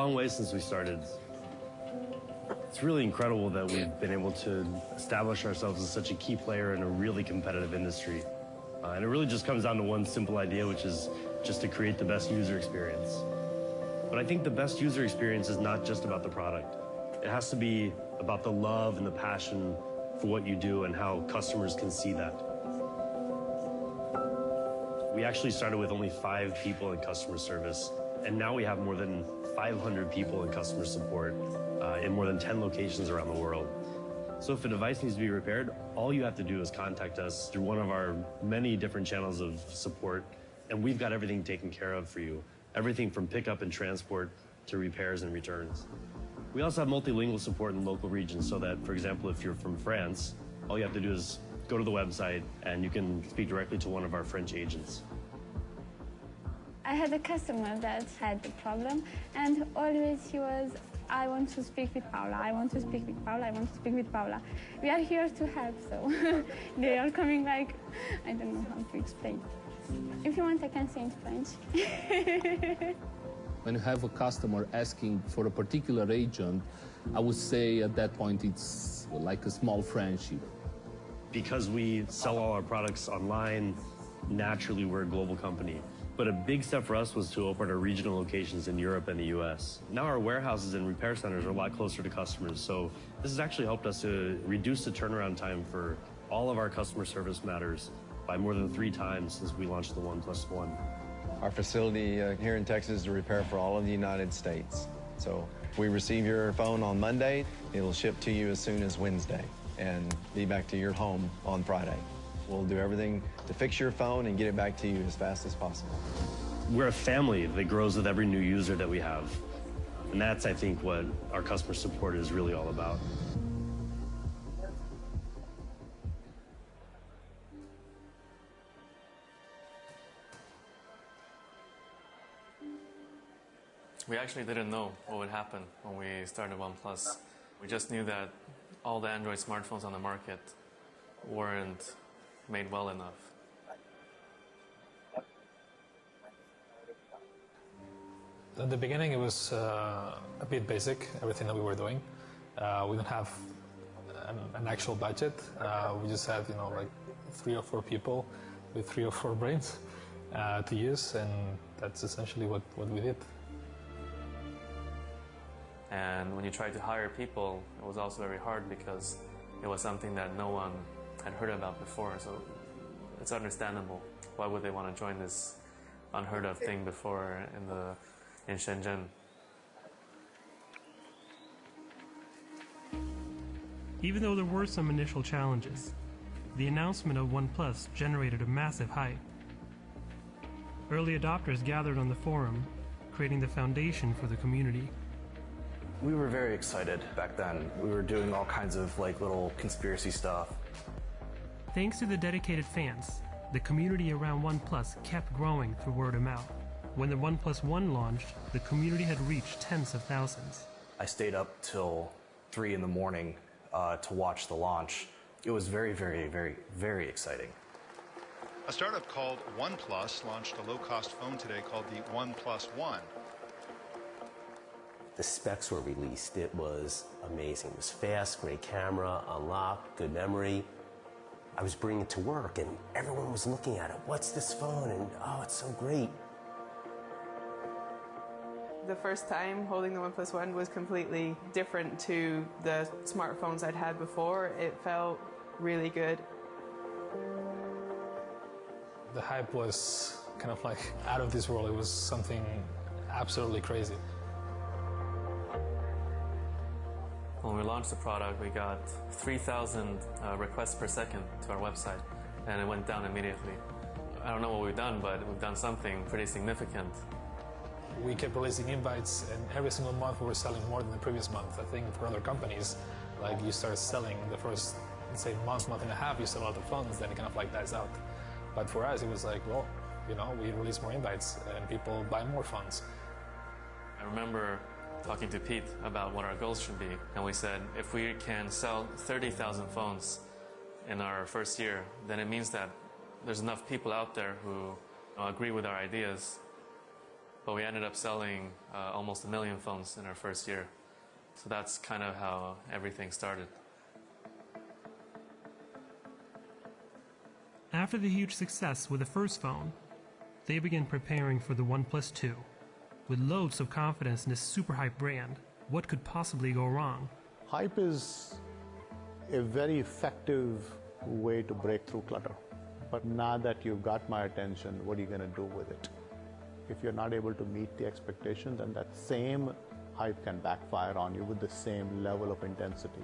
long way since we started. It's really incredible that we've been able to establish ourselves as such a key player in a really competitive industry. And it really just comes down to one simple idea, which is just to create the best user experience. But I think the best user experience is not just about the product. It has to be about the love and the passion for what you do and how customers can see that. We actually started with only 5 people in customer service, and now we have more than 500 people in customer support in more than 10 locations around the world. So if a device needs to be repaired, all you have to do is contact us through one of our many different channels of support, and we've got everything taken care of for you. Everything from pickup and transport to repairs and returns. We also have multilingual support in local regions so that, for example, if you're from France, all you have to do is go to the website and you can speak directly to one of our French agents. I had a customer that had a problem, and always he was, I want to speak with Paula, I want to speak with Paula, I want to speak with Paula. We are here to help, so they are coming like, I don't know how to explain. If you want, I can say in French. When you have a customer asking for a particular agent, I would say at that point it's like a small friendship. Because we sell all our products online, naturally we're a global company. But a big step for us was to open our regional locations in Europe and the US. Now our warehouses and repair centers are a lot closer to customers, so this has actually helped us to reduce the turnaround time for all of our customer service matters by more than 3 times since we launched the OnePlus One. Our facility here in Texas is to repair for all of the United States. So if we receive your phone on Monday, it'll ship to you as soon as Wednesday and be back to your home on Friday. We'll do everything to fix your phone and get it back to you as fast as possible. We're a family that grows with every new user that we have. And that's, I think, what our customer support is really all about. We actually didn't know what would happen when we started OnePlus. We just knew that all the Android smartphones on the market weren't made well enough. At the beginning, it was a bit basic, everything that we were doing. We didn't have an actual budget. We just had, like 3 or 4 people with 3 or 4 brains to use, and that's essentially what we did. And when you tried to hire people, it was also very hard because it was something that no one had heard about before, so it's understandable. Why would they want to join this unheard of thing before in Shenzhen? Even though there were some initial challenges, the announcement of OnePlus generated a massive hype. Early adopters gathered on the forum, creating the foundation for the community. We were very excited back then. We were doing all kinds of little conspiracy stuff. Thanks to the dedicated fans, the community around OnePlus kept growing through word of mouth. When the OnePlus One launched, the community had reached tens of thousands. I stayed up till 3 in the morning to watch the launch. It was very, very, very, very exciting. A startup called OnePlus launched a low-cost phone today called the OnePlus One. The specs were released. It was amazing. It was fast, great camera, unlock, good memory. I was bringing it to work and everyone was looking at it. What's this phone? And oh, it's so great. The first time holding the OnePlus One was completely different to the smartphones I'd had before. It felt really good. The hype was kind of like out of this world. It was something absolutely crazy. When we launched the product, we got 3,000 requests per second to our website, and it went down immediately. I don't know what we've done, but we've done something pretty significant. We kept releasing invites, and every single month we were selling more than the previous month. I think for other companies, like you start selling the first, let's say, month and a half, you sell a lot of phones, then it kind of like dies out. But for us, it was like, well, we release more invites and people buy more phones. I remember talking to Pete about what our goals should be, and we said if we can sell 30,000 phones in our first year, then it means that there's enough people out there who agree with our ideas. but we ended up selling almost 1 million phones in our first year. So that's kind of how everything started. After the huge success with the first phone, they began preparing for the OnePlus 2. With loads of confidence in this super hype brand, what could possibly go wrong? Hype is a very effective way to break through clutter. But now that you've got my attention, what are you going to do with it? If you're not able to meet the expectations, then that same hype can backfire on you with the same level of intensity.